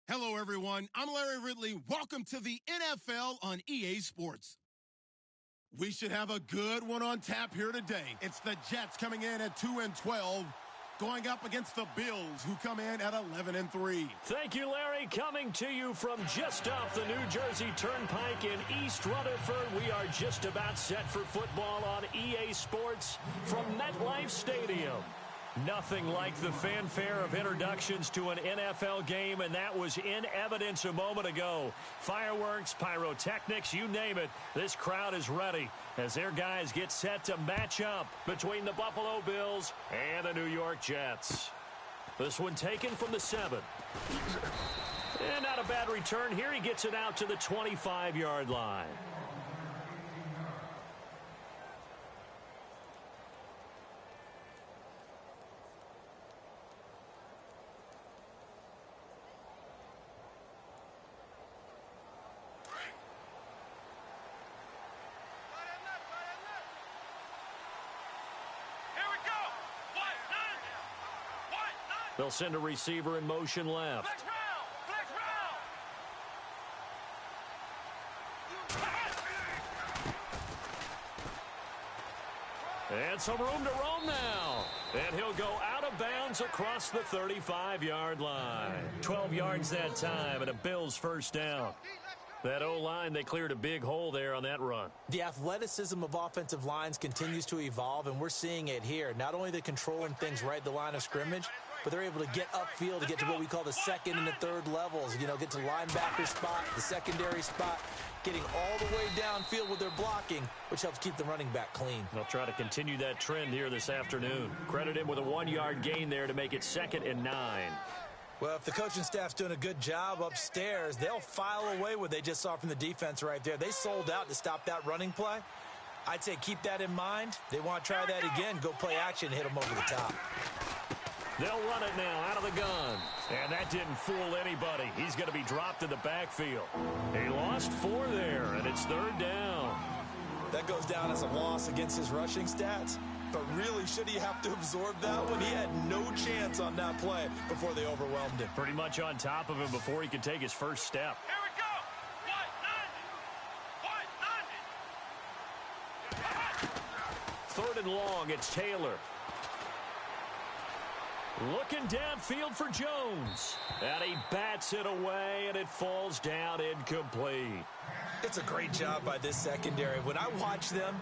Hello, everyone. I'm Larry Ridley. Welcome to the NFL on EA Sports. We should have a good one on tap here today. It's the Jets coming in at 2-12, going up against the Bills, who come in at 11-3. Thank you, Larry. Coming to you from just off the New Jersey Turnpike in East Rutherford, we are just about set for football on EA Sports from MetLife Stadium. Nothing like the fanfare of introductions to an NFL game, and that was in evidence a moment ago. Fireworks, pyrotechnics, you name it. This crowd is ready as their guys get set to match up between the Buffalo Bills and the New York Jets. This one taken from the 7. And not a bad return here. He gets it out to the 25-yard line. They'll send a receiver in motion left. Flex route. And some room to roam now. And he'll go out of bounds across the 35-yard line. 12 yards that time and a Bills first down. That O-line, they cleared a big hole there on that run. The athleticism of offensive lines continues to evolve, and we're seeing it here. Not only the controlling things right at the line of scrimmage, but they're able to get upfield to get to what we call the second and the third levels. You know, get to the linebacker spot, the secondary spot, getting all the way downfield with their blocking, which helps keep the running back clean. They'll try to continue that trend here this afternoon. Credit him with a 1-yard gain there to make it 2nd and 9. Well, if the coaching staff's doing a good job upstairs, they'll file away what they just saw from the defense right there. They sold out to stop that running play. I'd say keep that in mind. They want to try that again, go play action, hit them over the top. They'll run it now out of the gun. And that didn't fool anybody. He's going to be dropped in the backfield. He lost 4 there, and it's 3rd down. That goes down as a loss against his rushing stats. But really, should he have to absorb that one? He had no chance on that play before they overwhelmed him. Pretty much on top of him before he could take his first step. Here we go. 3rd and long, it's Taylor. Looking downfield for Jones. And he bats it away, and it falls down incomplete. It's a great job by this secondary. When I watch them,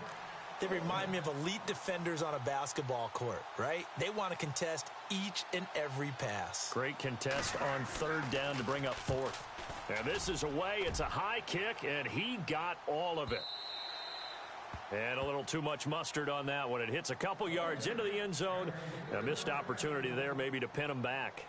they remind me of elite defenders on a basketball court, right? They want to contest each and every pass. Great contest on 3rd down to bring up 4th. And this is away. It's a high kick, and he got all of it. And a little too much mustard on that one. It hits a couple yards into the end zone. A missed opportunity there maybe to pin him back.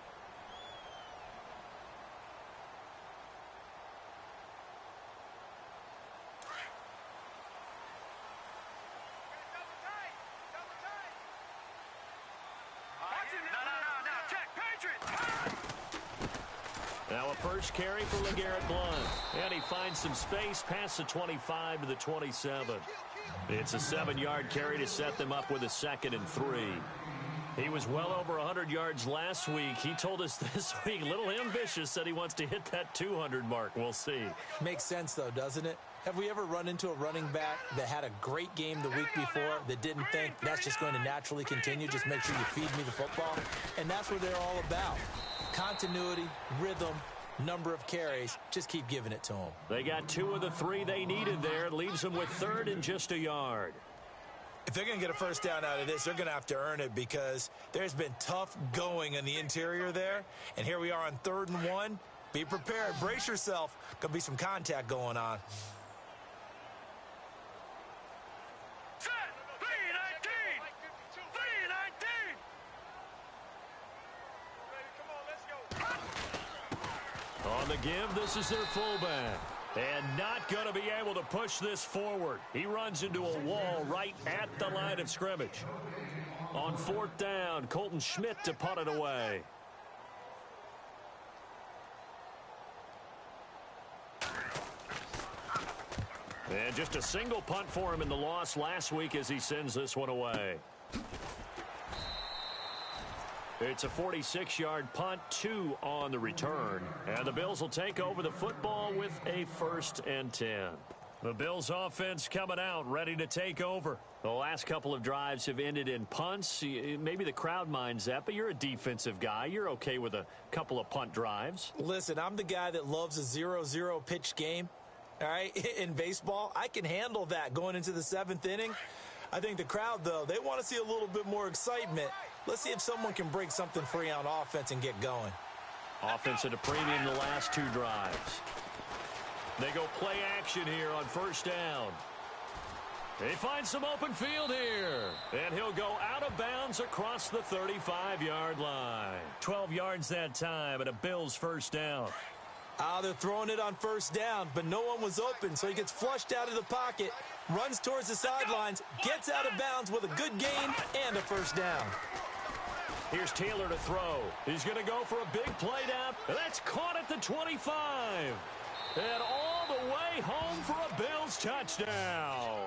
Now a first carry for LeGarrette Blount. And he finds some space past the 25 to the 27. It's a 7-yard carry to set them up with a 2nd and 3. He was well over 100 yards last week. He told us this week, a little ambitious, said he wants to hit that 200 mark. We'll see. Makes sense, though, doesn't it? Have we ever run into a running back that had a great game the week before that didn't think that's just going to naturally continue? Just make sure you feed me the football. And that's what they're all about. Continuity, rhythm, number of carries. Just keep giving it to them. They got 2 of the 3 they needed there. It leaves them with 3rd and just a yard. If they're going to get a first down out of this, they're going to have to earn it because there's been tough going in the interior there. And here we are on 3rd and 1. Be prepared. Brace yourself. Going to be some contact going on. On the give, this is their fullback. And not going to be able to push this forward. He runs into a wall right at the line of scrimmage. On 4th down, Colton Schmidt to punt it away. And just a single punt for him in the loss last week as he sends this one away. It's a 46-yard punt, 2 on the return. And the Bills will take over the football with a 1st and 10. The Bills offense coming out, ready to take over. The last couple of drives have ended in punts. Maybe the crowd minds that, but you're a defensive guy. You're okay with a couple of punt drives. Listen, I'm the guy that loves a 0-0 pitch game. All right, in baseball, I can handle that going into the 7th inning. I think the crowd, though, they want to see a little bit more excitement. Let's see if someone can break something free on offense and get going. Offense at a premium the last 2 drives. They go play action here on 1st down. They find some open field here. And he'll go out of bounds across the 35-yard line. 12 yards that time and a Bills 1st down. They're throwing it on 1st down, but no one was open, so he gets flushed out of the pocket, runs towards the sidelines, gets out of bounds with a good gain and a 1st down. Here's Taylor to throw. He's going to go for a big play down. That's caught at the 25. And all the way home for a Bills touchdown.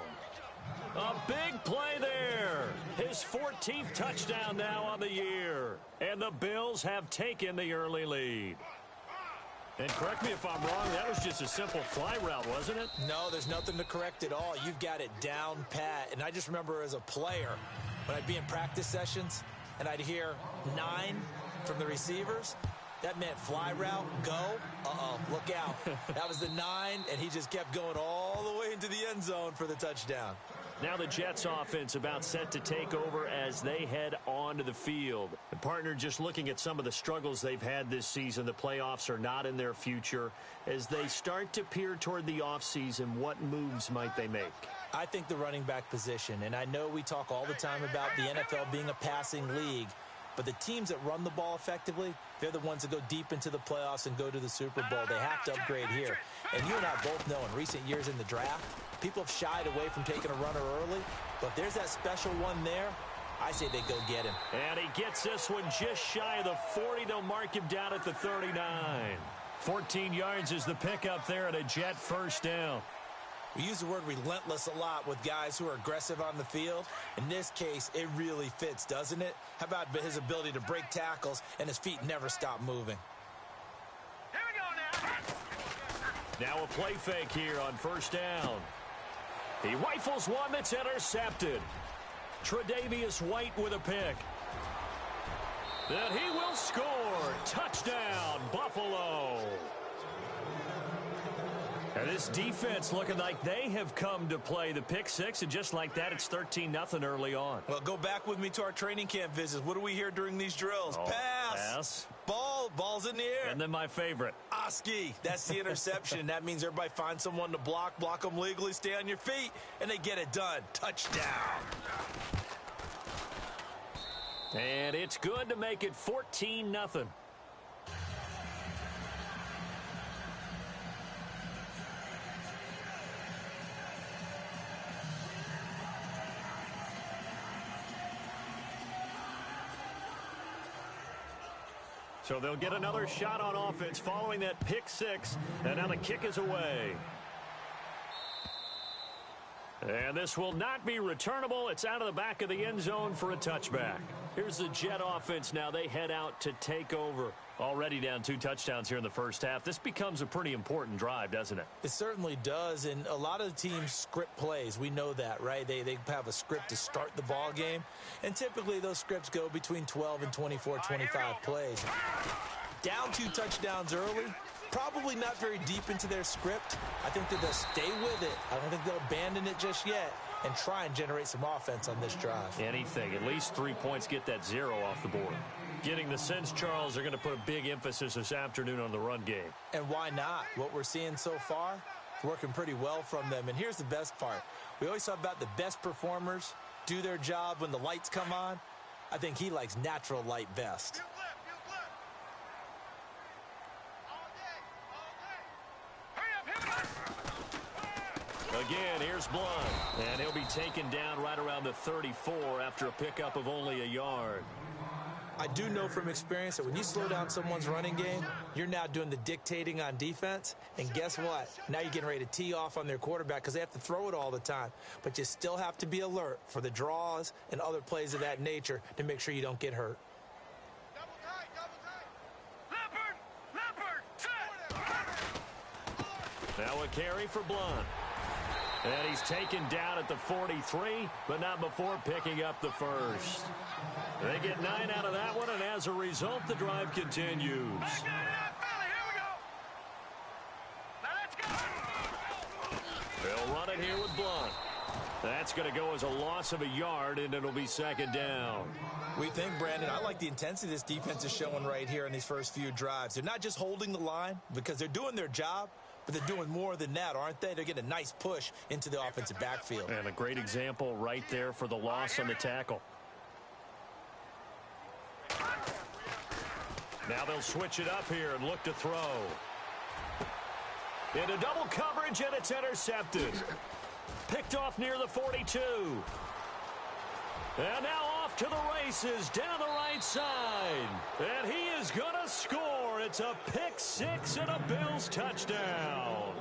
A big play there. His 14th touchdown now on the year. And the Bills have taken the early lead. And correct me if I'm wrong, that was just a simple fly route, wasn't it? No, there's nothing to correct at all. You've got it down pat. And I just remember as a player, when I'd be in practice sessions, and I'd hear 9 from the receivers, that meant fly route, go, look out. That was the 9, and he just kept going all the way into the end zone for the touchdown. Now the Jets offense about set to take over as they head onto the field. The partner just looking at some of the struggles they've had this season. The playoffs are not in their future. As they start to peer toward the offseason, what moves might they make? I think the running back position, and I know we talk all the time about the NFL being a passing league, but the teams that run the ball effectively, they're the ones that go deep into the playoffs and go to the Super Bowl. They have to upgrade here. And you and I both know in recent years in the draft, people have shied away from taking a runner early, but if there's that special one there, I say they go get him. And he gets this one just shy of the 40. They'll mark him down at the 39. 14 yards is the pickup there at a Jet 1st down. We use the word relentless a lot with guys who are aggressive on the field. In this case, it really fits, doesn't it? How about his ability to break tackles and his feet never stop moving? Here we go now. Now a play fake here on 1st down. He rifles one that's intercepted. Tre'Davious White with a pick. Then he will score. Touchdown, Buffalo. And this defense looking like they have come to play. The pick 6, and just like that, it's 13-0 early on. Well, go back with me to our training camp visits. What do we hear during these drills? Pass. Ball's in the air. And then my favorite. Oski. That's the interception. That means everybody finds someone to block them legally, stay on your feet, and they get it done. Touchdown. And it's good to make it 14-0. So they'll get another shot on offense following that pick 6, and now the kick is away. And this will not be returnable. It's out of the back of the end zone for a touchback. Here's the Jet offense now. They head out to take over. Already down 2 touchdowns here in the first half. This becomes a pretty important drive, doesn't it? It certainly does, and a lot of the teams script plays. We know that, right? They have a script to start the ball game, and typically those scripts go between 12 and 24, 25 plays. Down 2 touchdowns early, probably not very deep into their script. I think that they'll stay with it. I don't think they'll abandon it just yet and try and generate some offense on this drive. Anything. At least 3 points, get that 0 off the board. Getting the sense, Charles, they're going to put a big emphasis this afternoon on the run game. And why not? What we're seeing so far, it's working pretty well from them. And here's the best part. We always talk about the best performers do their job when the lights come on. I think he likes natural light best. Again, here's Blunt. And he'll be taken down right around the 34 after a pickup of only a yard. I do know from experience that when you slow down someone's running game, you're now doing the dictating on defense. And guess what? Now you're getting ready to tee off on their quarterback because they have to throw it all the time. But you still have to be alert for the draws and other plays of that nature to make sure you don't get hurt. Now a carry for Blunt. And he's taken down at the 43, but not before picking up the first. They get 9 out of that one, and as a result, the drive continues. They'll run it here with Blunt. That's going to go as a loss of a yard, and it'll be second down. We think, Brandon, I like the intensity this defense is showing right here in these first few drives. They're not just holding the line because they're doing their job, but they're doing more than that, aren't they? They're getting a nice push into the offensive backfield. And a great example right there for the loss on the tackle. Now they'll switch it up here and look to throw. Into double coverage, and it's intercepted. Picked off near the 42. And now off to the races down the right side. And he is going to score. It's a pick-6 and a Bills touchdown.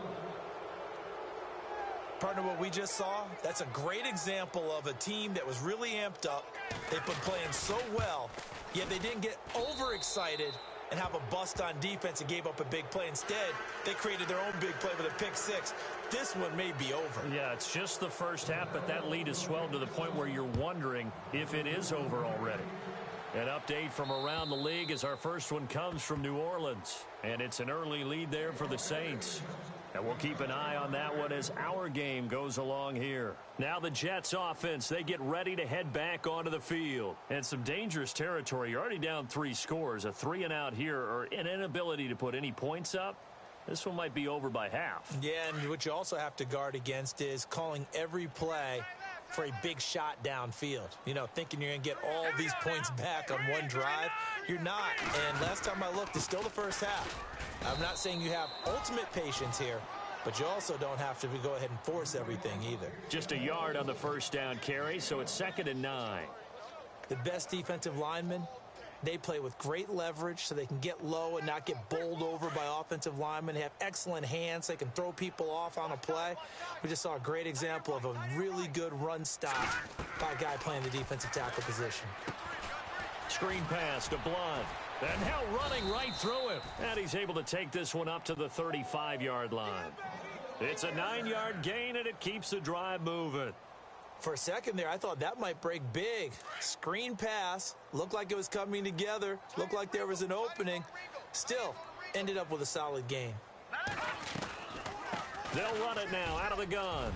Partner, what we just saw, that's a great example of a team that was really amped up. They've been playing so well, yet they didn't get overexcited and have a bust on defense and gave up a big play. Instead, they created their own big play with a pick-6. This one may be over. Yeah, it's just the first half, but that lead has swelled to the point where you're wondering if it is over already. An update from around the league as our first one comes from New Orleans. And it's an early lead there for the Saints. And we'll keep an eye on that one as our game goes along here. Now the Jets offense, they get ready to head back onto the field. And some dangerous territory. You're already down 3 scores. A 3-and-out here, or an inability to put any points up. This one might be over by half. Yeah, and what you also have to guard against is calling every play for a big shot downfield. You know, thinking you're going to get all these points back on one drive. You're not. And last time I looked, it's still the first half. I'm not saying you have ultimate patience here, but you also don't have to go ahead and force everything either. Just a yard on the first down carry, so it's 2nd and 9. The best defensive linemen, they play with great leverage so they can get low and not get bowled over by offensive linemen. They have excellent hands. They can throw people off on a play. We just saw a great example of a really good run stop by a guy playing the defensive tackle position. Screen pass to Blunt. And now running right through him. And he's able to take this one up to the 35-yard line. It's a 9-yard gain, and it keeps the drive moving. For a second there, I thought that might break big. Screen pass. Looked like it was coming together. Looked like there was an opening. Still, ended up with a solid gain. They'll run it now out of the gun.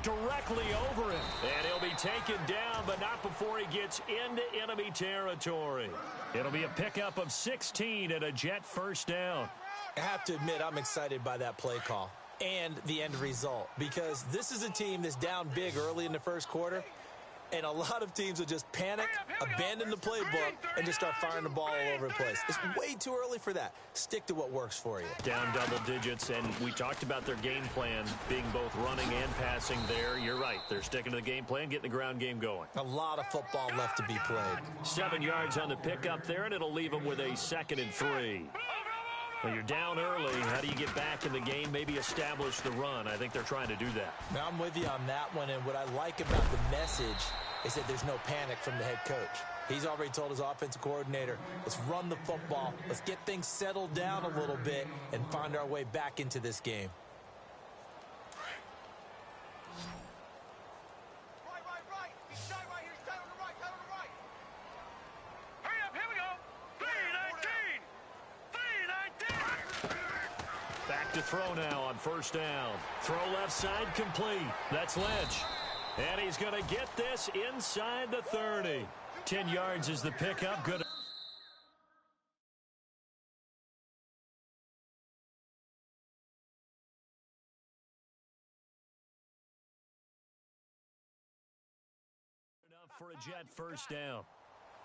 Directly over him. And he'll be taken down, but not before he gets into enemy territory. It'll be a pickup of 16 and a Jet first down. I have to admit, I'm excited by that play call and the end result, because this is a team that's down big early in the first quarter, and a lot of teams will just panic, abandon the playbook, and just start firing the ball all over the place. It's way too early for that. Stick to what works for you. Down double digits, and we talked about their game plan being both running and passing there. You're right. They're sticking to the game plan, getting the ground game going. A lot of football left to be played. 7 yards on the pickup there, and it'll leave them with a 2nd and 3. Well, you're down early. How do you get back in the game? Maybe establish the run. I think they're trying to do that. Now, I'm with you on that one, and what I like about the message is that there's no panic from the head coach. He's already told his offensive coordinator, let's run the football, let's get things settled down a little bit, and find our way back into this game. To throw now on first down. Throw left side complete. That's Lynch. And he's going to get this inside the 30. 10 yards is the pickup. Good. Enough for a Jet first down.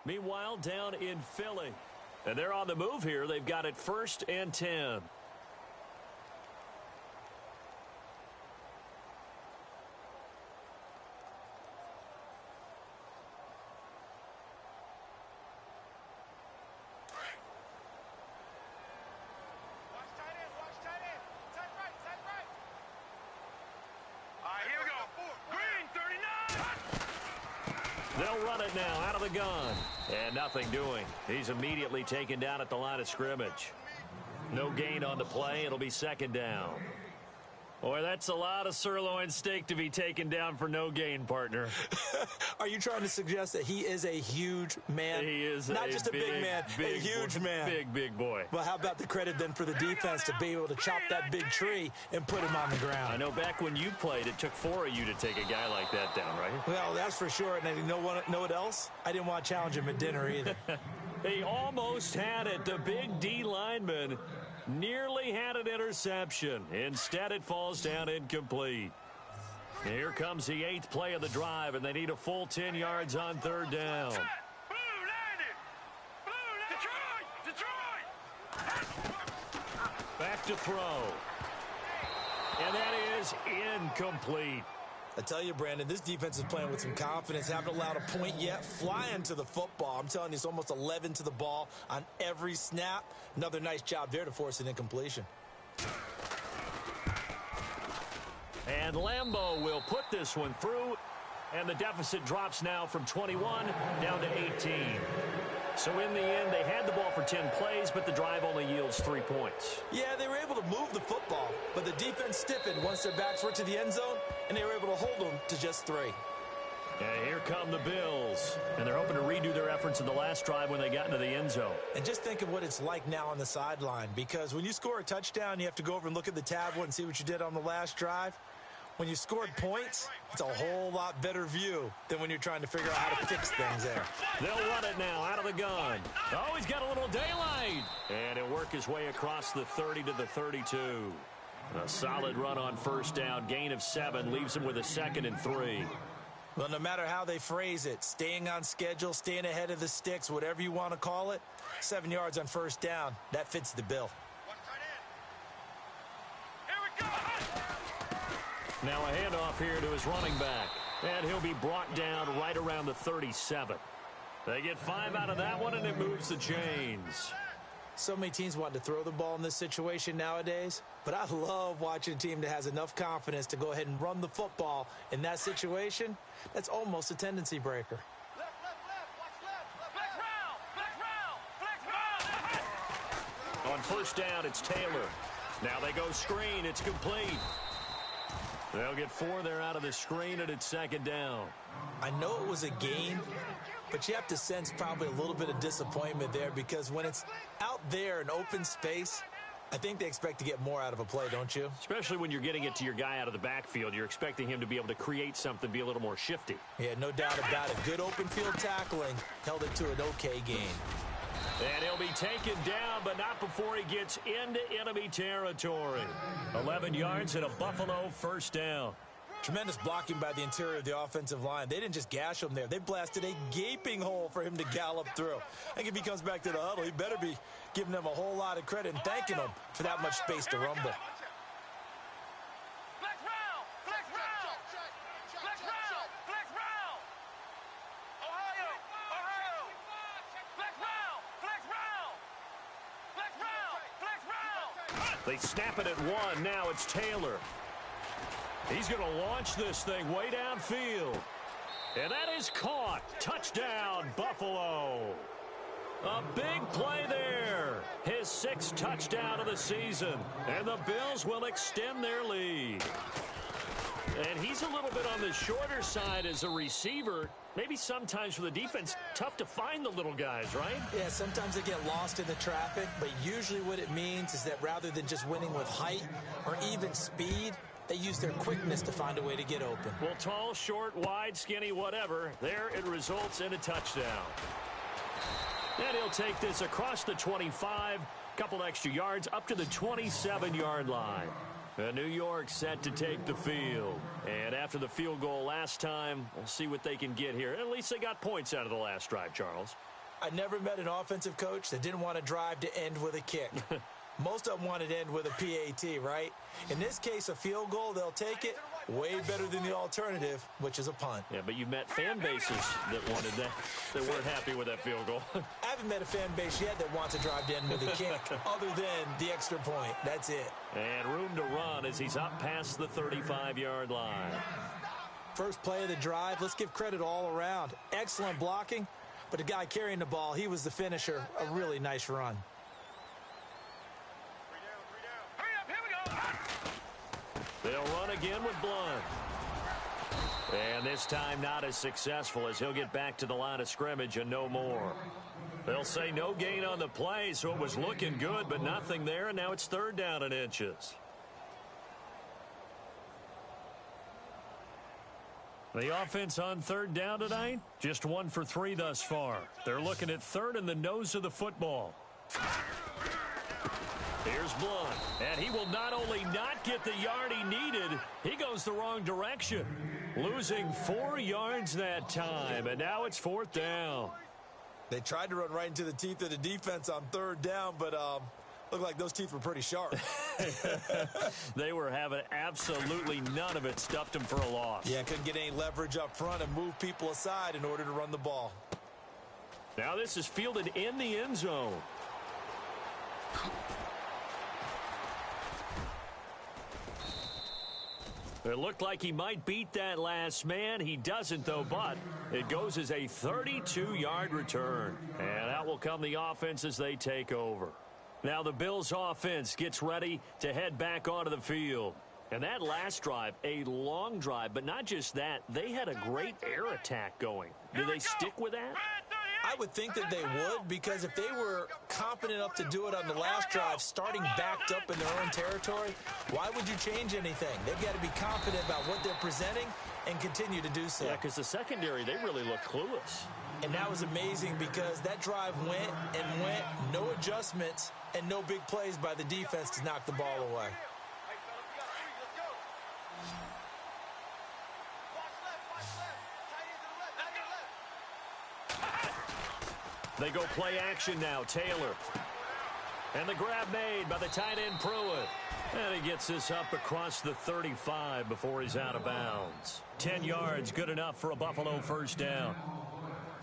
Meanwhile, down in Philly. And they're on the move here. They've got it 1st and 10. They'll run it now out of the gun. And nothing doing. He's immediately taken down at the line of scrimmage. No gain on the play. It'll be 2nd down. Boy, that's a lot of sirloin steak to be taken down for no gain, partner. Are you trying to suggest that he is a huge man? He is not just a big man, a huge man. Big boy. Well, how about the credit then for the defense to be able to chop that big tree and put him on the ground? I know back when you played, it took 4 of you to take a guy like that down, right? Well, that's for sure. And you know what else? I didn't want to challenge him at dinner either. He almost had it. The big D lineman nearly had an interception. Instead, it falls down incomplete. Here comes the 8th play of the drive, and they need a full 10 yards on 3rd down. Back to throw. And that is incomplete. I tell you, Brandon, this defense is playing with some confidence. Haven't allowed a point yet. Flying to the football. I'm telling you, it's almost 11 to the ball on every snap. Another nice job there to force an incompletion. And Lambeau will put this one through. And the deficit drops now from 21 down to 18. So in the end, they had the ball for 10 plays, but the drive only yields 3 points. Yeah, they were able to move the football, but the defense stiffened once their backs were to the end zone, and they were able to hold them to just 3. And here come the Bills. And they're hoping to redo their efforts in the last drive when they got into the end zone. And just think of what it's like now on the sideline, because when you score a touchdown, you have to go over and look at the tablet and see what you did on the last drive. When you scored points, it's a whole lot better view than when you're trying to figure out how to fix things there. They'll run it now out of the gun. Oh, he's got a little daylight. And he'll work his way across the 30 to the 32. A solid run on 1st down. Gain of 7 leaves him with a 2nd and 3. Well, no matter how they phrase it, staying on schedule, staying ahead of the sticks, whatever you want to call it, 7 yards on 1st down, that fits the bill. Now a handoff here to his running back. And he'll be brought down right around the 37. They get 5 out of that one, and it moves the chains. So many teams want to throw the ball in this situation nowadays, but I love watching a team that has enough confidence to go ahead and run the football in that situation. That's almost a tendency breaker. On 1st down, it's Taylor. Now they go screen. It's complete. They'll get 4 there out of the screen, and it's 2nd down. I know it was a gain, but you have to sense probably a little bit of disappointment there, because when it's out there in open space, I think they expect to get more out of a play, don't you? Especially when you're getting it to your guy out of the backfield. You're expecting him to be able to create something, be a little more shifty. Yeah, no doubt about it. Good open field tackling held it to an okay gain. And he'll be taken down, but not before he gets into enemy territory. 11 yards and a Buffalo 1st down. Tremendous blocking by the interior of the offensive line. They didn't just gash him there. They blasted a gaping hole for him to gallop through. I think if he comes back to the huddle, he better be giving them a whole lot of credit and thanking them for that much space to rumble. They snap it at 1. Now it's Taylor. He's going to launch this thing way downfield. And that is caught. Touchdown, Buffalo. A big play there. His 6th touchdown of the season. And the Bills will extend their lead. And he's a little bit on the shorter side as a receiver. Maybe sometimes for the defense, tough to find the little guys, right? Yeah, sometimes they get lost in the traffic, but usually what it means is that rather than just winning with height or even speed, they use their quickness to find a way to get open. Well, tall, short, wide, skinny, whatever, there it results in a touchdown. And he'll take this across the 25, couple extra yards, up to the 27-yard line. New York set to take the field. And after the field goal last time, we'll see what they can get here. At least they got points out of the last drive, Charles. I never met an offensive coach that didn't want to drive to end with a kick. Most of them wanted to end with a PAT, right? In this case, a field goal, they'll take it. Way better than the alternative, which is a punt. Yeah, but you met fan bases that wanted that, that weren't happy with that field goal. I haven't met a fan base yet that wants to drive to end with a kick, other than the extra point. That's it. And room to run as he's up past the 35-yard line. First play of the drive, let's give credit all around. Excellent blocking, but the guy carrying the ball, he was the finisher. A really nice run. They'll run again with Blunt. And this time not as successful as he'll get back to the line of scrimmage and no more. They'll say no gain on the play, so it was looking good, but nothing there, and now it's 3rd down and inches. The offense on 3rd down tonight, just 1 for 3 thus far. They're looking at 3rd and the nose of the football. Here's Blunt, and he will not only not get the yard he needed, he goes the wrong direction, losing 4 yards that time, and now it's 4th down. They tried to run right into the teeth of the defense on 3rd down, but looked like those teeth were pretty sharp. They were having absolutely none of it, stuffed them for a loss. Yeah, couldn't get any leverage up front and move people aside in order to run the ball. Now this is fielded in the end zone. It looked like he might beat that last man. He doesn't, though, but it goes as a 32-yard return. And out will come the offense as they take over. Now the Bills offense gets ready to head back onto the field. And that last drive, a long drive, but not just that. They had a great air attack going. Do they stick with that? I would think that they would, because if they were confident enough to do it on the last drive, starting backed up in their own territory, why would you change anything? They've got to be confident about what they're presenting and continue to do so. Yeah, because the secondary, they really look clueless. And that was amazing because that drive went and went, no adjustments, and no big plays by the defense to knock the ball away. They go play action now. Taylor. And the grab made by the tight end Pruitt. And he gets this up across the 35 before he's out of bounds. 10 yards, good enough for a Buffalo 1st down.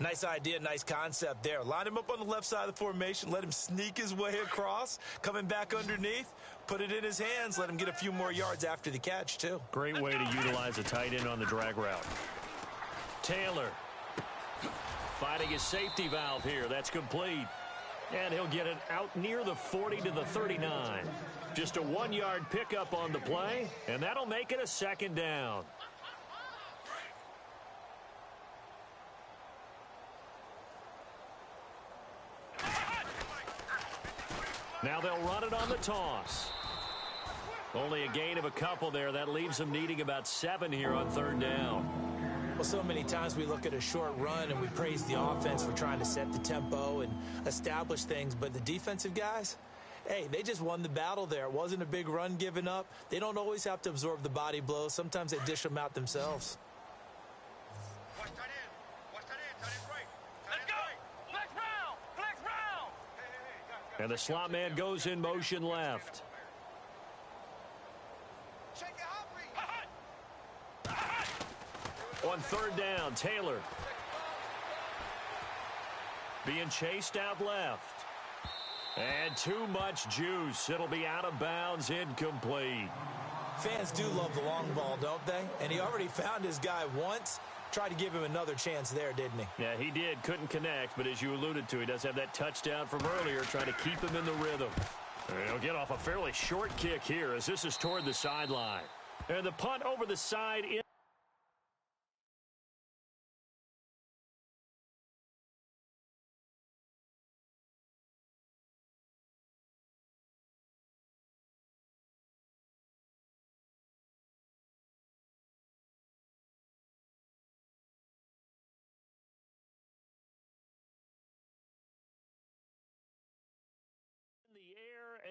Nice idea, nice concept there. Line him up on the left side of the formation. Let him sneak his way across. Coming back underneath. Put it in his hands. Let him get a few more yards after the catch, too. Great way to utilize a tight end on the drag route. Taylor. Finding his safety valve here. That's complete. And he'll get it out near the 40 to the 39. Just a 1-yard pickup on the play, and that'll make it a 2nd down. Now they'll run it on the toss. Only a gain of a couple there. That leaves them needing about 7 here on 3rd down. Well, so many times we look at a short run and we praise the offense for trying to set the tempo and establish things, but the defensive guys, hey, they just won the battle there. It wasn't a big run given up. They don't always have to absorb the body blows. Sometimes they dish them out themselves. Watch tight end. Watch tight end. Tight end right. Let's go. Flex round. Flex round. And the slot man goes in motion left. On 3rd down, Taylor. Being chased out left. And too much juice. It'll be out of bounds, incomplete. Fans do love the long ball, don't they? And he already found his guy once. Tried to give him another chance there, didn't he? Yeah, he did. Couldn't connect, but as you alluded to, he does have that touchdown from earlier, trying to keep him in the rhythm. And he'll get off a fairly short kick here as this is toward the sideline. And the punt over the side in.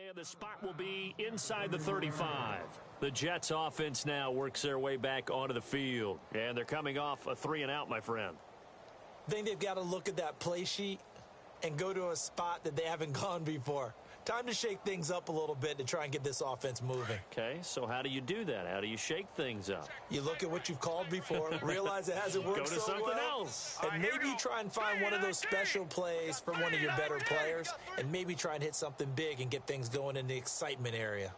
And the spot will be inside the 35. The Jets offense now works their way back onto the field. And they're coming off a 3-and-out, my friend. I think they've got to look at that play sheet and go to a spot that they haven't gone before. Time to shake things up a little bit to try and get this offense moving. Okay, so how do you do that? How do you shake things up? You look at what you've called before, realize it hasn't worked so well. Go to something else. And maybe you try and find one of those special plays from one of your better players, and maybe try and hit something big and get things going in the excitement area.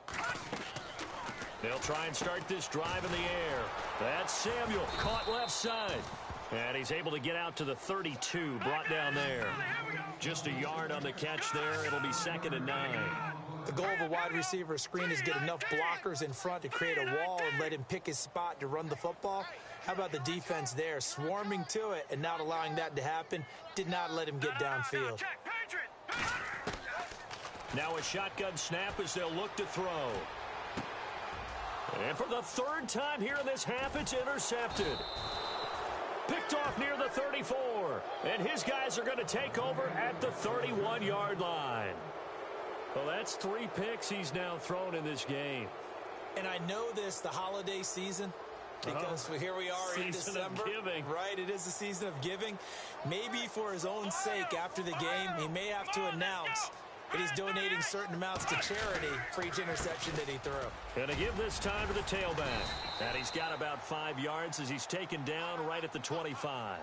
They'll try and start this drive in the air. That's Samuel, caught left side. And he's able to get out to the 32, brought down there. Just a yard on the catch there. It'll be 2nd and 9. The goal of a wide receiver screen is get enough blockers in front to create a wall and let him pick his spot to run the football. How about the defense there, swarming to it and not allowing that to happen? Did not let him get downfield. Now a shotgun snap as they'll look to throw. And for the third time here in this half, it's intercepted. Picked off near the 34. And his guys are going to take over at the 31-yard line. Well, that's 3 picks he's now thrown in this game. And I know this, the holiday season, because here we are in December. Season of giving. Right, it is the season of giving. Maybe for his own sake after the game, he may have to announce that he's donating certain amounts to charity for each interception that he threw. Going to give this time to the tailback. And he's got about 5 yards as he's taken down right at the 25.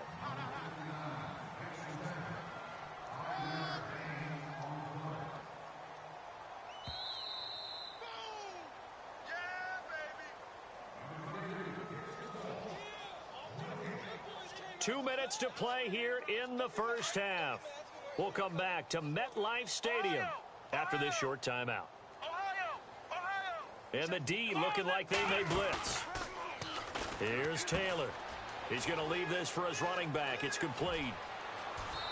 Two minutes to play here in the first half. We'll come back to MetLife Stadium after this short timeout. And the D looking like they may blitz. Here's Taylor. He's going to leave this for his running back. It's complete.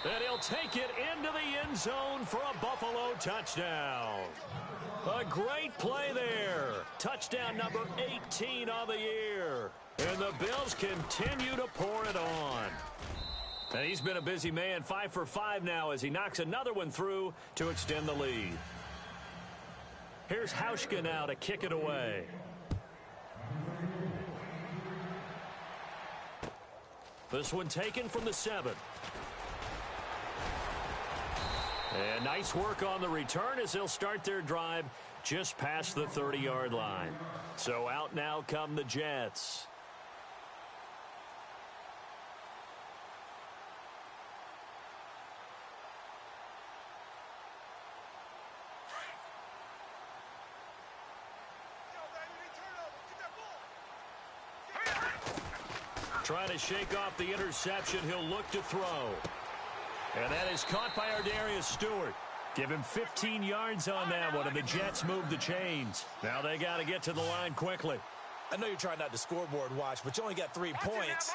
And he'll take it into the end zone for a Buffalo touchdown. A great play there. Touchdown number 18 on the year. And the Bills continue to pour it on. And he's been a busy man, 5 for 5 now as he knocks another one through to extend the lead. Here's Hauschka now to kick it away. This one taken from the 7. And nice work on the return as they'll start their drive just past the 30-yard line. So out now come the Jets. Trying to shake off the interception. He'll look to throw. And that is caught by Ardarius Stewart. Give him 15 yards on that one, and the Jets move the chains. Now they got to get to the line quickly. I know you're trying not to scoreboard watch, but you only got 3 points.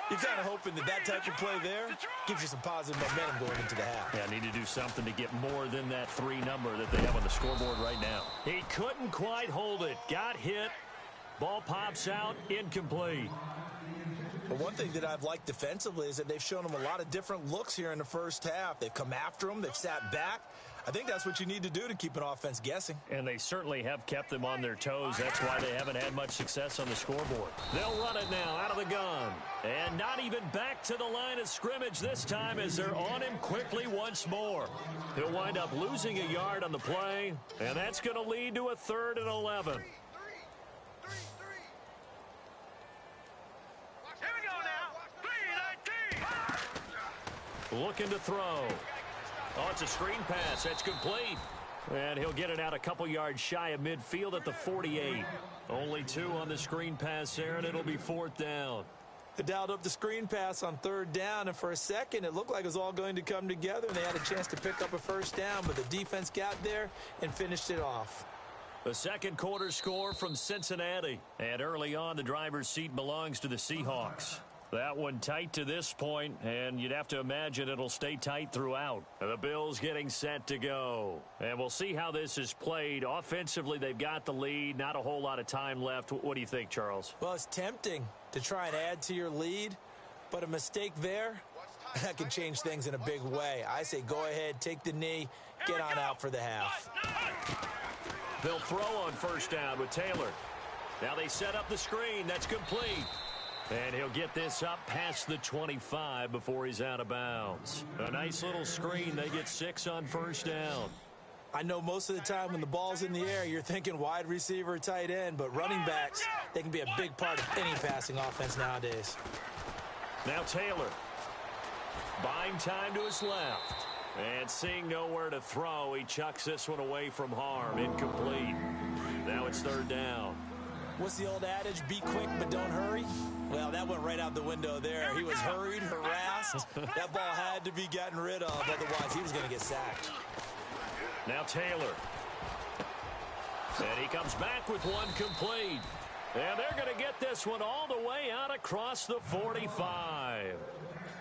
You're kind of hoping that type of play there gives you some positive momentum going into the half. Yeah, need to do something to get more than that 3 number that they have on the scoreboard right now. He couldn't quite hold it. Got hit. Ball pops out. Incomplete. But one thing that I've liked defensively is that they've shown them a lot of different looks here in the first half. They've come after them. They've sat back. I think that's what you need to do to keep an offense guessing. And they certainly have kept them on their toes. That's why they haven't had much success on the scoreboard. They'll run it now out of the gun. And not even back to the line of scrimmage this time as they're on him quickly once more. He'll wind up losing a yard on the play. And that's going to lead to a 3rd and 11. Looking to throw. Oh, it's a screen pass. That's complete. And he'll get it out a couple yards shy of midfield at the 48. Only 2 on the screen pass there, and it'll be 4th down. They dialed up the screen pass on 3rd down, and for a second, it looked like it was all going to come together, and they had a chance to pick up a 1st down, but the defense got there and finished it off. The second quarter score from Cincinnati. And early on, the driver's seat belongs to the Seahawks. That one tight to this point, and you'd have to imagine it'll stay tight throughout. The Bills getting set to go. And we'll see how this is played. Offensively, they've got the lead. Not a whole lot of time left. What do you think, Charles? Well, it's tempting to try and add to your lead, but a mistake there, that can change things in a big way. I say go ahead, take the knee, get on out for the half. They'll throw on 1st down with Taylor. Now they set up the screen. That's complete. And he'll get this up past the 25 before he's out of bounds. A nice little screen. They get 6 on 1st down. I know most of the time when the ball's in the air, you're thinking wide receiver, tight end, but running backs, they can be a big part of any passing offense nowadays. Now Taylor. Buying time to his left. And seeing nowhere to throw, he chucks this one away from harm. Incomplete. Now it's 3rd down. What's the old adage? Be quick, but don't hurry. Well, that went right out the window there. He was hurried, harassed. That ball had to be gotten rid of. Otherwise, he was going to get sacked. Now Taylor. And he comes back with one complete. And they're going to get this one all the way out across the 45.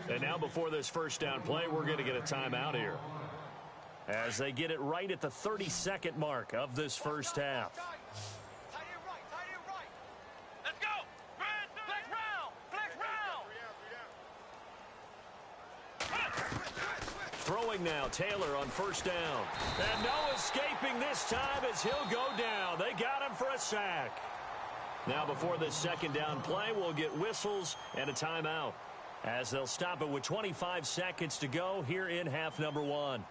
And now before this first down play, we're going to get a timeout here, as they get it right at the 32nd mark of this first half. Let's go! Flex round! Throwing now, Taylor on first down. And no escaping this time as he'll go down. They got him for a sack. Now before this second down play, we'll get whistles and a timeout, as they'll stop it with 25 seconds to go here in half number 1.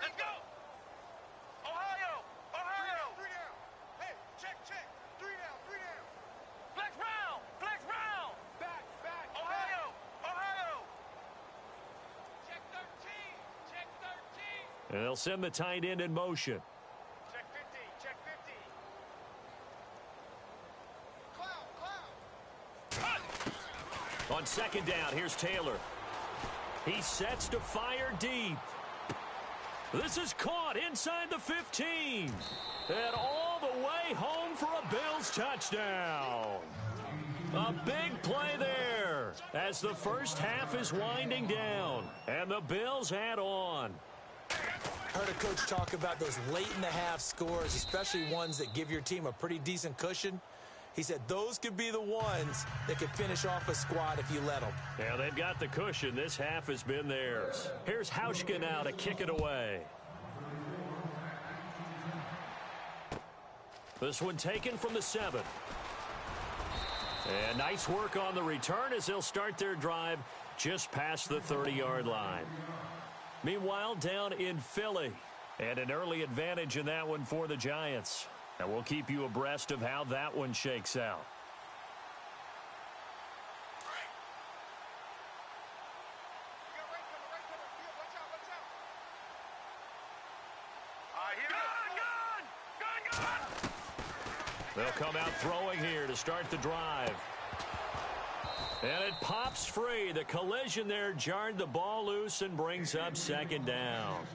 Let's go! Ohio! Ohio! 3 down. Hey, check. 3 down. Flex round! Back. Ohio! Check 13. And they'll send the tight end in motion. Check 50. Cloud. On second down, here's Taylor. He sets to fire deep. This is caught inside the 15. And all the way home for a Bills touchdown. A big play there as the first half is winding down. And the Bills add on. Heard a coach talk about those late in the half scores, especially ones that give your team a pretty decent cushion. He said those could be the ones that could finish off a squad if you let them. Yeah, they've got the cushion. This half has been theirs. Here's Hauschka now to kick it away. This one taken from the 7. And nice work on the return as they'll start their drive just past the 30-yard line. Meanwhile, down in Philly, and an early advantage in that one for the Giants. And we'll keep you abreast of how that one shakes out. They'll come out throwing here to start the drive. And it pops free. The collision there jarred the ball loose and brings up second down.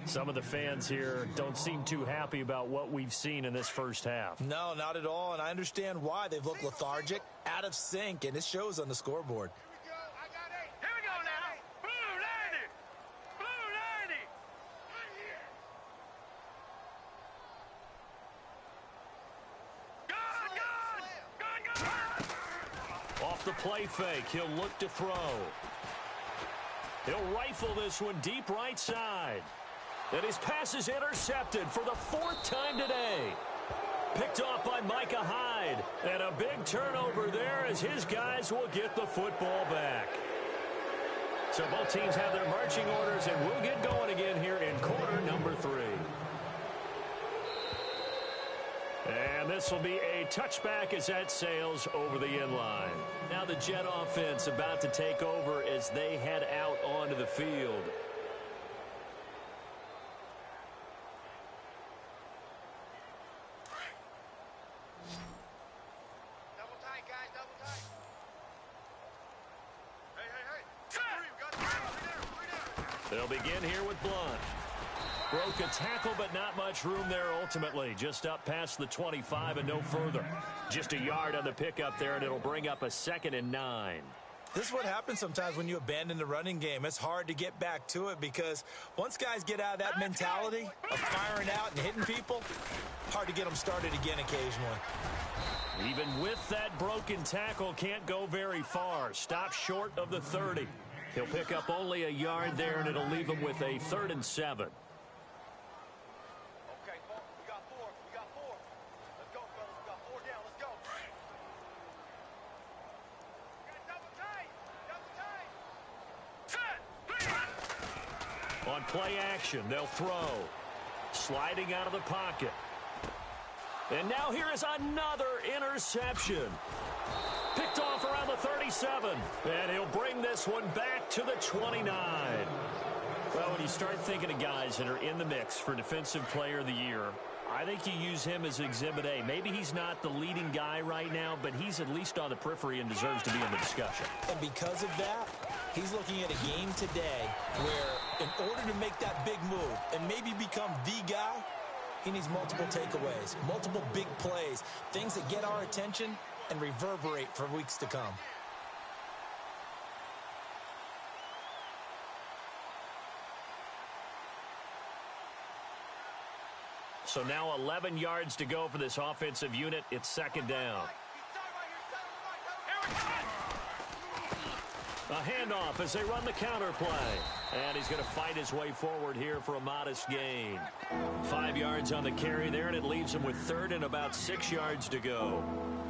Some of the fans here don't seem too happy about what we've seen in this first half. No, not at all, and I understand why. They've looked lethargic, out of sync, and it shows on the scoreboard. Here we go now. Blue 90. Gun. Off the play fake, he'll look to throw. He'll rifle this one deep right side. And his pass is intercepted for the 4th time today. Picked off by Micah Hyde. And a big turnover there as his guys will get the football back. So both teams have their marching orders, and we'll get going again here in quarter number 3. And this will be a touchback as that sails over the inline. Now the Jet offense about to take over as they head out onto the field. They'll begin here with Blunt. Broke a tackle, but not much room there ultimately. Just up past the 25 and no further. Just a yard on the pickup there, and it'll bring up a 2nd and 9. This is what happens sometimes when you abandon the running game. It's hard to get back to it because once guys get out of that mentality of firing out and hitting people, hard to get them started again occasionally. Even with that broken tackle, can't go very far. Stop short of the 30. He'll pick up only a yard there, and it'll leave him with a 3rd and 7. Okay, we got 4. Let's go, fellas. We got 4 down. Let's go. Double tight. On play action, they'll throw. Sliding out of the pocket. And now here is another interception. Picked off around the 37. And he'll bring this one back to the 29. Well, when you start thinking of guys that are in the mix for Defensive Player of the Year, I think you use him as Exhibit A. Maybe he's not the leading guy right now, but he's at least on the periphery and deserves to be in the discussion. And because of that, he's looking at a game today where in order to make that big move and maybe become the guy, he needs multiple takeaways, multiple big plays, things that get our attention and reverberate for weeks to come. So now 11 yards to go for this offensive unit. It's second down. A handoff as they run the counter play. And he's going to fight his way forward here for a modest gain. 5 yards on the carry there, and it leaves him with third and about 6 yards to go.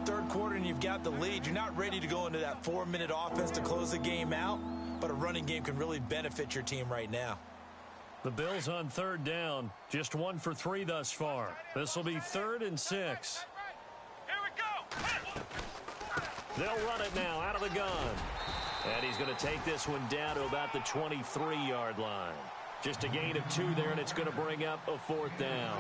Third quarter and you've got the lead. You're not ready to go into that 4-minute offense to close the game out, but a running game can really benefit your team right now. The Bills on third down, just 1 for 3 thus far. This will be 3rd and 6. Here we go. They'll run it now out of the gun. And he's going to take this one down to about the 23-yard line. Just a gain of 2 there, and it's going to bring up a 4th down.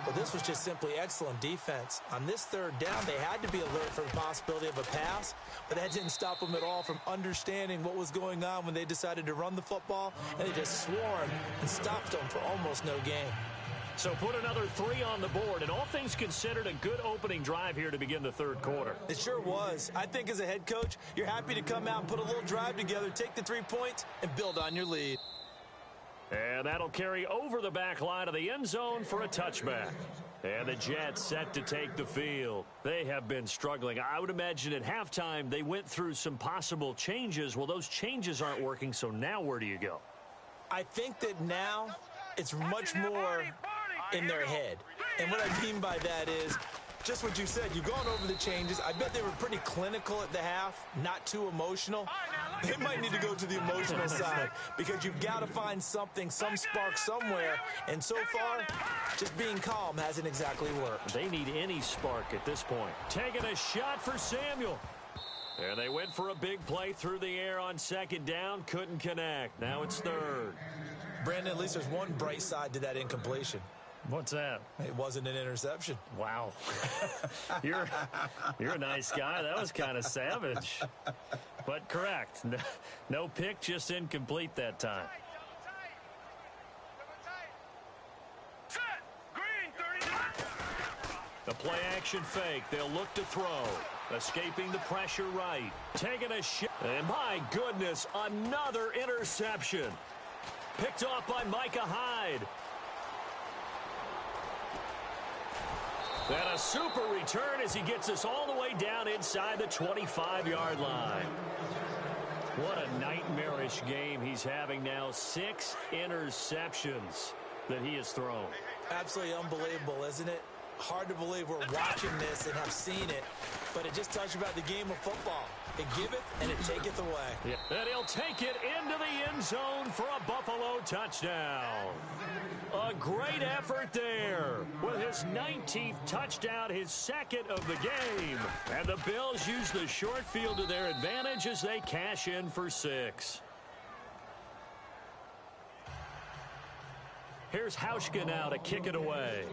Well, this was just simply excellent defense. On this third down, they had to be alert for the possibility of a pass, but that didn't stop them at all from understanding what was going on when they decided to run the football, and they just swarmed and stopped them for almost no gain. So put another 3 on the board, and all things considered, a good opening drive here to begin the third quarter. It sure was. I think as a head coach, you're happy to come out and put a little drive together, take the 3 points, and build on your lead. And that'll carry over the back line of the end zone for a touchback. And the Jets set to take the field. They have been struggling. I would imagine at halftime they went through some possible changes. Well, those changes aren't working, so now where do you go? I think that now it's much more in their head. And what I mean by that is just what you said. You've gone over the changes. I bet they were pretty clinical at the half, not too emotional. They might need to go to the emotional side because you've got to find something, some spark somewhere. And so far, just being calm hasn't exactly worked. They need any spark at this point. Taking a shot for Samuel. And they went for a big play through the air on second down. Couldn't connect. Now it's third. Brandon, at least there's one bright side to that incompletion. What's that? It wasn't an interception. Wow. You're a nice guy. That was kind of savage. But correct. No pick, just incomplete that time. The play action fake. They'll look to throw. Escaping the pressure right. Taking a shot. And my goodness, another interception. Picked off by Micah Hyde. And a super return as he gets us all the way down inside the 25-yard line. What a nightmarish game he's having now. 6 interceptions that he has thrown. Absolutely unbelievable, isn't it? Hard to believe we're watching this and have seen it, but it just tells you about the game of football. It giveth and it taketh away. Yeah. And he'll take it into the end zone for a Buffalo touchdown. A great effort there with his 19th touchdown, his 2nd of the game. And the Bills use the short field to their advantage as they cash in for 6. Here's Hauschka now to kick it away.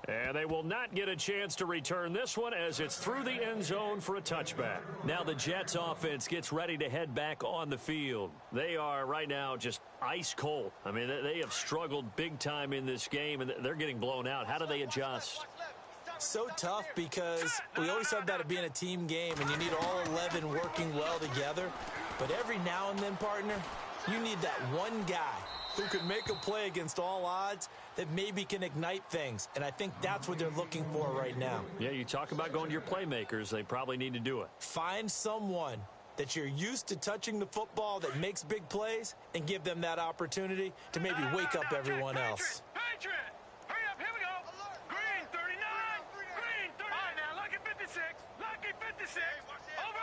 And they will not get a chance to return this one as it's through the end zone for a touchback. Now the Jets offense gets ready to head back on the field. They are right now just ice cold. I mean, they have struggled big time in this game, and they're getting blown out. How do they adjust? So tough because we always talk about it being a team game, and you need all 11 working well together. But every now and then, partner, you need that one guy who can make a play against all odds that maybe can ignite things. And I think that's what they're looking for right now. Yeah, you talk about going to your playmakers. They probably need to do it. Find someone that you're used to touching the football that makes big plays and give them that opportunity to maybe wake up everyone else. Patriot! Hurry up, here we go! Green 39! Green 30! All right, now, lucky 56! Lucky 56! Over!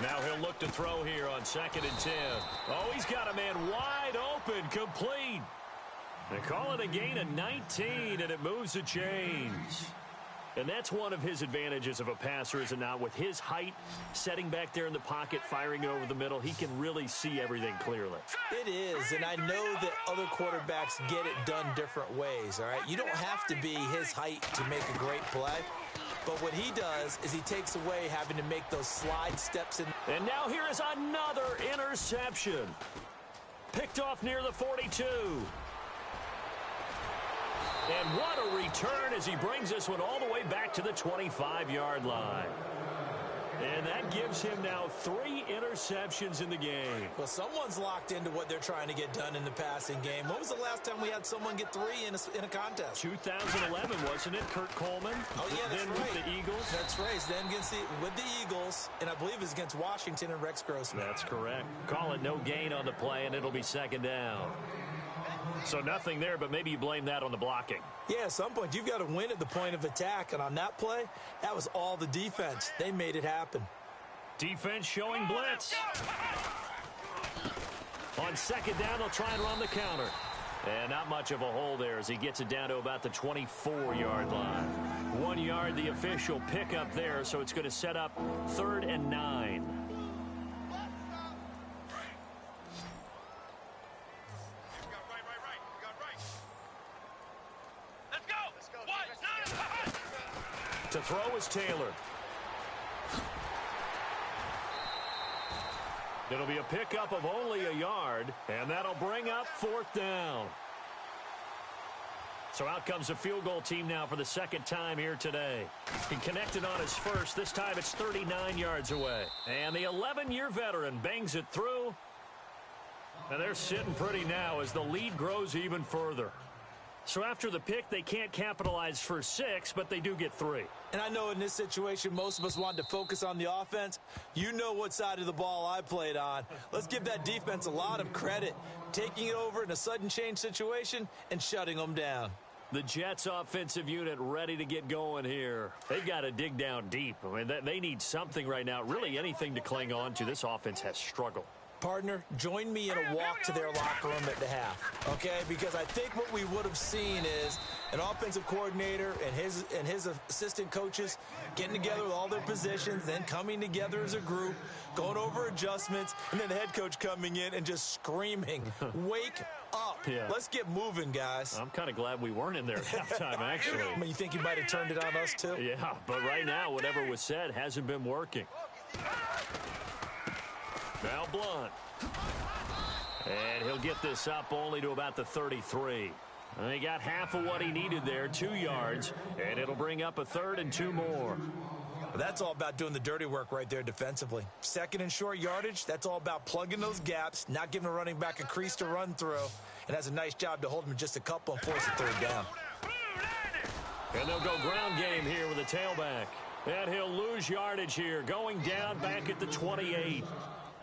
Now he'll look to throw here on 2nd and 10. Oh, he's got a man wide open, complete. They call it a gain of 19, and it moves the chains. And that's one of his advantages of a passer, is it not? With his height, setting back there in the pocket, firing it over the middle, he can really see everything clearly. It is, and I know that other quarterbacks get it done different ways, all right? You don't have to be his height to make a great play. But what he does is he takes away having to make those slide steps in. And now here is another interception. Picked off near the 42. And what a return as he brings this one all the way back to the 25-yard line. And that gives him now 3 interceptions in the game. Well, someone's locked into what they're trying to get done in the passing game. When was the last time we had someone get 3 in a contest? 2011, wasn't it? Kurt Coleman. Oh, yeah, that's then right. With the Eagles. That's right. Then with the Eagles, and I believe it's against Washington and Rex Grossman. That's correct. Call it no gain on the play, and it'll be second down. So nothing there, but maybe you blame that on the blocking. Yeah, at some point, you've got to win at the point of attack. And on that play, that was all the defense. They made it happen. Defense showing blitz. On second down, they'll try and run the counter. And not much of a hole there as he gets it down to about the 24-yard line. 1 yard, the official pickup there, so it's going to set up 3rd and 9. To throw is Taylor. It'll be a pickup of only a yard, and that'll bring up 4th down. So out comes the field goal team now for the second time here today. He connected on his first. This time it's 39 yards away. And the 11-year veteran bangs it through. And they're sitting pretty now as the lead grows even further. So after the pick, they can't capitalize for 6, but they do get 3. And I know in this situation, most of us wanted to focus on the offense. You know what side of the ball I played on. Let's give that defense a lot of credit, taking it over in a sudden change situation and shutting them down. The Jets offensive unit ready to get going here. They've got to dig down deep. I mean, they need something right now, really anything to cling on to. This offense has struggled. Partner, join me in a walk to their locker room at the half, okay? Because I think what we would have seen is an offensive coordinator and his assistant coaches getting together with all their positions, then coming together as a group, going over adjustments, and then the head coach coming in and just screaming, wake up. Yeah. Let's get moving, guys. I'm kind of glad we weren't in there at halftime, actually. I mean, you think you might have turned it on us, too? Yeah, but right now, whatever was said hasn't been working. Now Blunt. And he'll get this up only to about the 33. And he got half of what he needed there, 2 yards, and it'll bring up a 3rd and 2 more. Well, that's all about doing the dirty work right there defensively. 2nd and short yardage, that's all about plugging those gaps, not giving a running back a crease to run through, and has a nice job to hold him just a couple and force a 3rd down. And they'll go ground game here with a tailback. And he'll lose yardage here, going down back at the 28.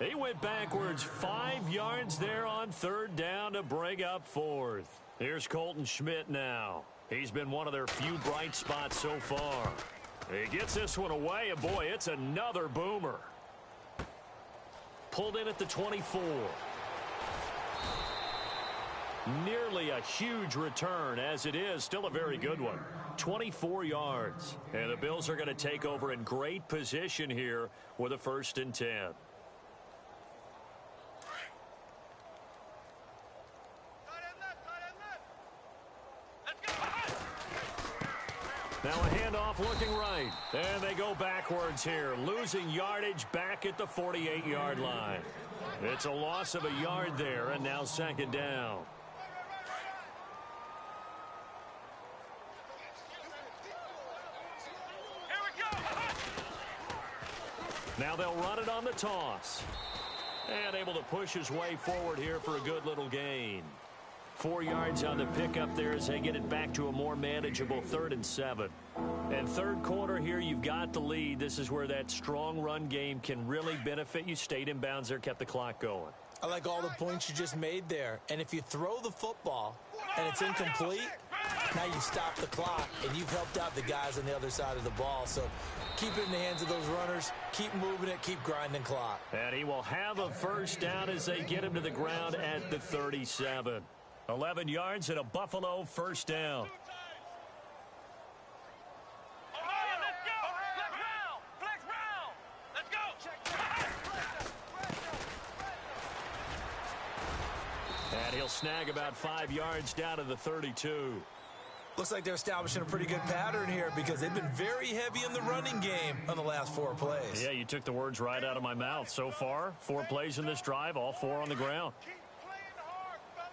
He went backwards 5 yards there on 3rd down to bring up 4th. Here's Colton Schmidt now. He's been one of their few bright spots so far. He gets this one away, and boy, it's another boomer. Pulled in at the 24. Nearly a huge return, as it is still a very good one. 24 yards. And the Bills are going to take over in great position here with a 1st and 10. Now a handoff looking right. And they go backwards here, losing yardage back at the 48-yard line. It's a loss of a yard there, and now 2nd down. Here we go. Now they'll run it on the toss. And able to push his way forward here for a good little gain. 4 yards on the pickup there as they get it back to a more manageable 3rd and 7. And 3rd quarter here, you've got the lead. This is where that strong run game can really benefit you. Stayed in bounds there, kept the clock going. I like all the points you just made there. And if you throw the football and it's incomplete, now you stop the clock and you've helped out the guys on the other side of the ball. So keep it in the hands of those runners. Keep moving it. Keep grinding clock. And he will have a 1st down as they get him to the ground at the 37. 11 yards and a Buffalo 1st down. And he'll snag about 5 yards down to the 32. Looks like they're establishing a pretty good pattern here because they've been very heavy in the running game on the last 4 plays. Yeah, you took the words right out of my mouth. So far, 4 plays in this drive, all 4 on the ground. Keep playing hard, fellas,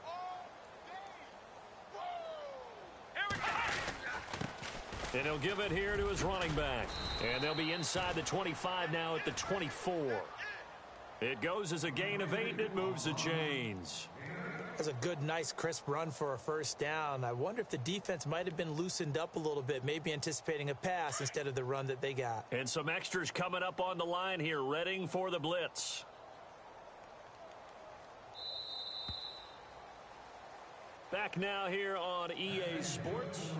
all day. Whoa! Here we go. And he'll give it here to his running back. And they'll be inside the 25 now at the 24. It goes as a gain of 8, and it moves the chains. That's a good, nice, crisp run for a first down. I wonder if the defense might have been loosened up a little bit, maybe anticipating a pass instead of the run that they got. And some extras coming up on the line here, readying for the blitz. Back now here on EA Sports.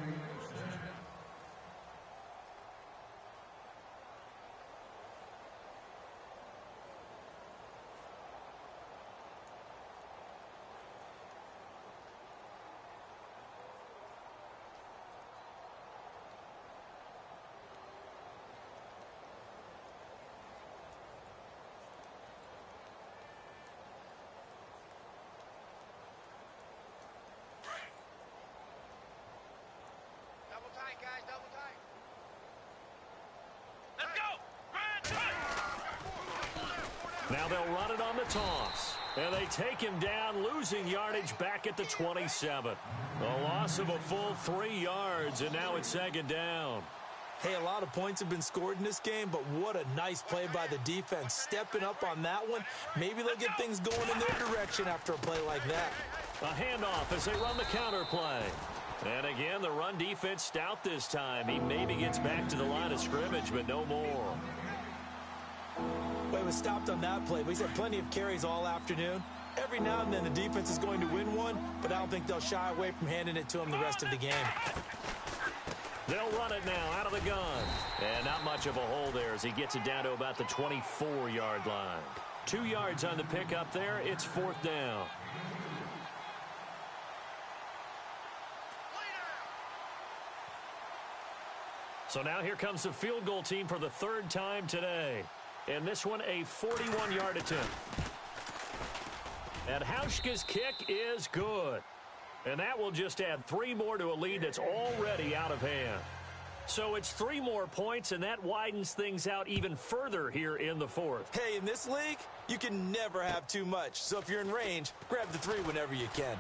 Double tight, guys, double tight. Let's go! Now they'll run it on the toss. And they take him down, losing yardage back at the 27. A loss of a full 3 yards, and now it's 2nd down. Hey, a lot of points have been scored in this game, but what a nice play by the defense. Stepping up on that one, maybe they'll get things going in their direction after a play like that. A handoff as they run the counter play. And again, the run defense stout this time. He maybe gets back to the line of scrimmage, but no more. Well, he was stopped on that play, but he's had plenty of carries all afternoon. Every now and then the defense is going to win one, but I don't think they'll shy away from handing it to him the rest of the game. They'll run it now out of the gun. And not much of a hole there as he gets it down to about the 24-yard line. 2 yards on the pickup there. It's 4th down. So now here comes the field goal team for the 3rd time today. And this one a 41-yard attempt. And Hauschka's kick is good. And that will just add 3 more to a lead that's already out of hand. So it's 3 more points, and that widens things out even further here in the 4th. Hey, in this league, you can never have too much. So if you're in range, grab the 3 whenever you can.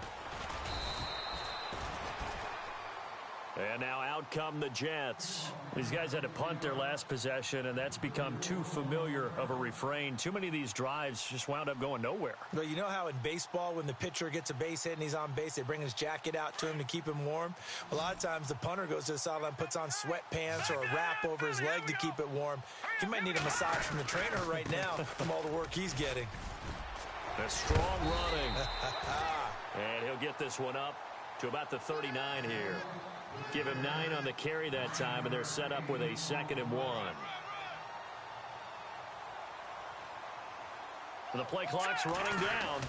And now out come the Jets. These guys had to punt their last possession, and that's become too familiar of a refrain. Too many of these drives just wound up going nowhere. Well, you know how in baseball, when the pitcher gets a base hit and he's on base, they bring his jacket out to him to keep him warm? A lot of times the punter goes to the sideline, puts on sweatpants or a wrap over his leg to keep it warm. He might need a massage from the trainer right now from all the work he's getting. A strong running. And he'll get this one up to about the 39 here. Give him 9 on the carry that time, and they're set up with a 2nd and 1. The play clock's running down.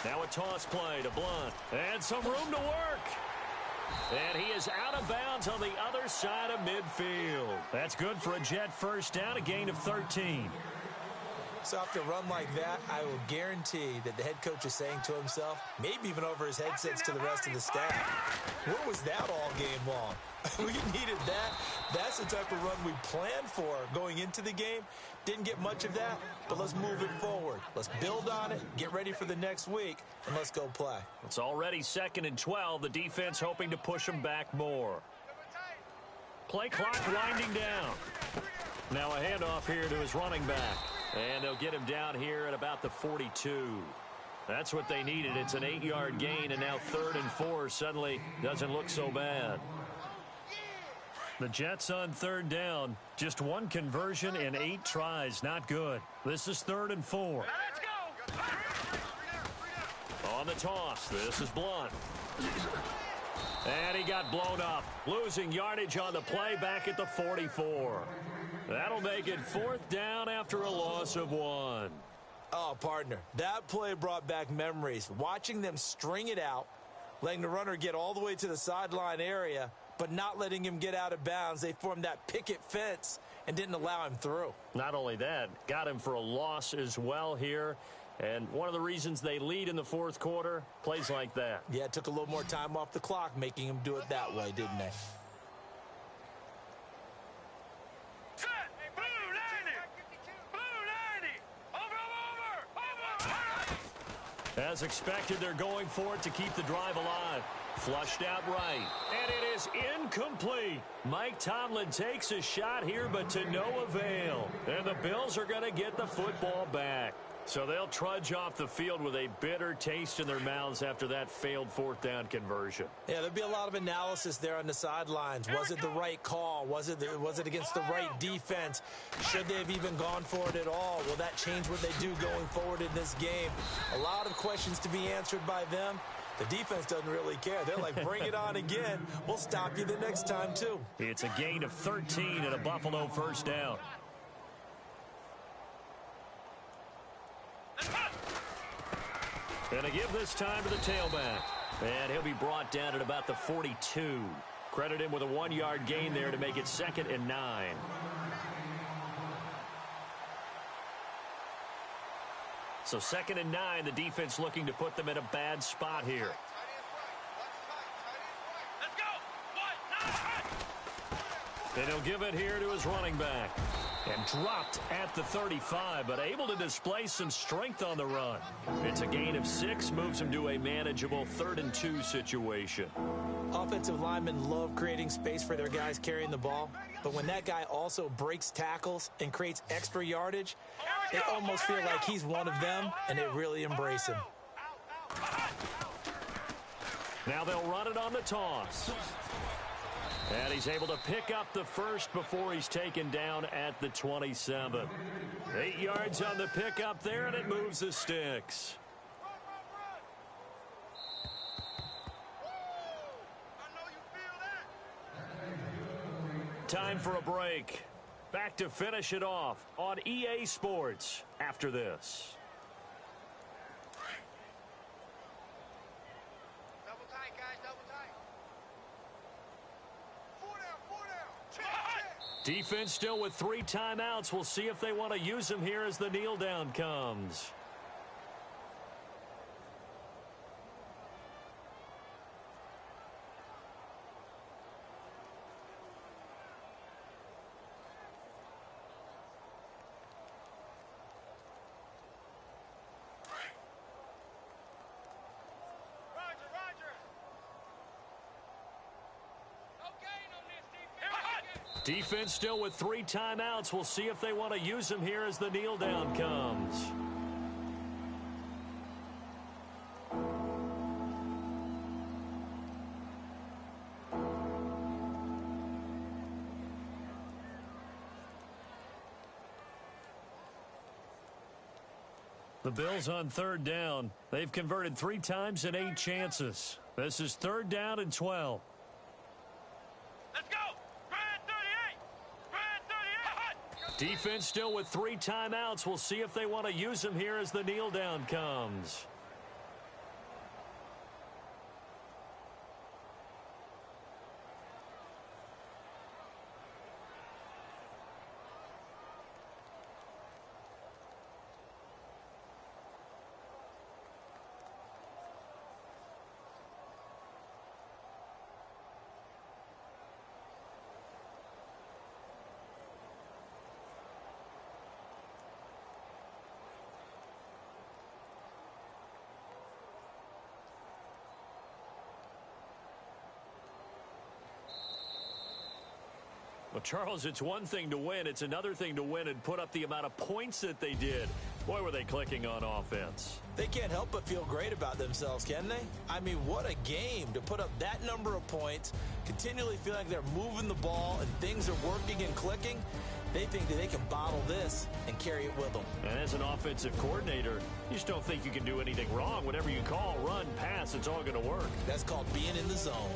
Now a toss play to Blunt. And some room to work. And he is out of bounds on the other side of midfield. That's good for a Jet first down, a gain of 13. So after a run like that, I will guarantee that the head coach is saying to himself, maybe even over his headsets to the rest of the staff, where was that all game long? We needed that. That's the type of run we planned for going into the game. Didn't get much of that, but let's move it forward. Let's build on it, get ready for the next week, and let's go play. It's already 2nd and 12. The defense hoping to push them back more. Play clock winding down. Now a handoff here to his running back. And they'll get him down here at about the 42. That's what they needed. It's an 8-yard gain, and now 3rd and 4 suddenly doesn't look so bad. The Jets on 3rd down. Just 1 conversion in 8 tries. Not good. This is 3rd and 4. Let's go! On the toss, this is Blunt. And he got blown up. Losing yardage on the play back at the 44. That'll make it 4th down after a loss of 1. Oh, partner, that play brought back memories. Watching them string it out, letting the runner get all the way to the sideline area, but not letting him get out of bounds. They formed that picket fence and didn't allow him through. Not only that, got him for a loss as well here. And one of the reasons they lead in the fourth quarter, plays like that. Yeah, it took a little more time off the clock, making them do it that way, didn't they? As expected, they're going for it to keep the drive alive. Flushed out right. And it is incomplete. Mike Tomlin takes a shot here, but to no avail. And the Bills are going to get the football back. So they'll trudge off the field with a bitter taste in their mouths after that failed fourth down conversion. Yeah, there'll be a lot of analysis there on the sidelines. Was it the right call? Was it against the right defense? Should they have even gone for it at all? Will that change what they do going forward in this game? A lot of questions to be answered by them. The defense doesn't really care. They're like, bring it on again. We'll stop you the next time, too. It's a gain of 13 and a Buffalo first down. And a give this time to the tailback. And he'll be brought down at about the 42. Credit him with a 1-yard gain there to make it 2nd and 9. So 2nd and 9, the defense looking to put them in a bad spot here. And he'll give it here to his running back. And dropped at the 35, but able to display some strength on the run. It's a gain of 6, moves him to a manageable 3rd and 2 situation. Offensive linemen love creating space for their guys carrying the ball, but when that guy also breaks tackles and creates extra yardage, they almost feel like he's one of them, and they really embrace him. Now they'll run it on the toss. And he's able to pick up the first before he's taken down at the 27. 8 yards on the pickup there, and it moves the sticks. Time for a break. Back to finish it off on EA Sports after this. Double tight, guys, double tight. 4 down. Defense still with 3 timeouts. We'll see if they want to use them here as the kneel down comes. Defense still with 3 timeouts. We'll see if they want to use them here as the kneel down comes. The Bills on 3rd down. They've converted 3 times and 8 chances. This is 3rd down and 12. Let's go! Brad 38! Brad 38! Defense still with 3 timeouts. We'll see if they want to use them here as the kneel down comes. Well, Charles, it's one thing to win. It's another thing to win and put up the amount of points that they did. Boy, were they clicking on offense. They can't help but feel great about themselves, can they? I mean, what a game to put up that number of points, continually feel like they're moving the ball and things are working and clicking. They think that they can bottle this and carry it with them. And as an offensive coordinator, you just don't think you can do anything wrong. Whatever you call, run, pass, it's all going to work. That's called being in the zone.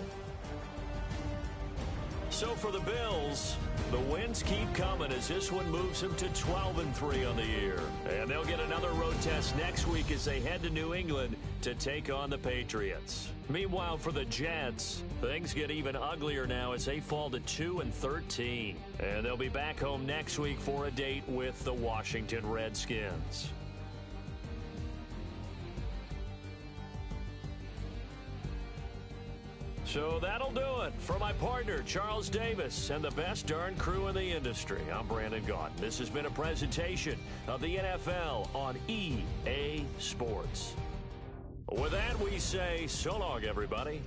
So for the Bills, the wins keep coming as this one moves them to 12-3 on the year. And they'll get another road test next week as they head to New England to take on the Patriots. Meanwhile, for the Jets, things get even uglier now as they fall to 2-13. And they'll be back home next week for a date with the Washington Redskins. So that'll do it. For my partner, Charles Davis, and the best darn crew in the industry, I'm Brandon Gaudin. This has been a presentation of the NFL on EA Sports. With that, we say so long, everybody.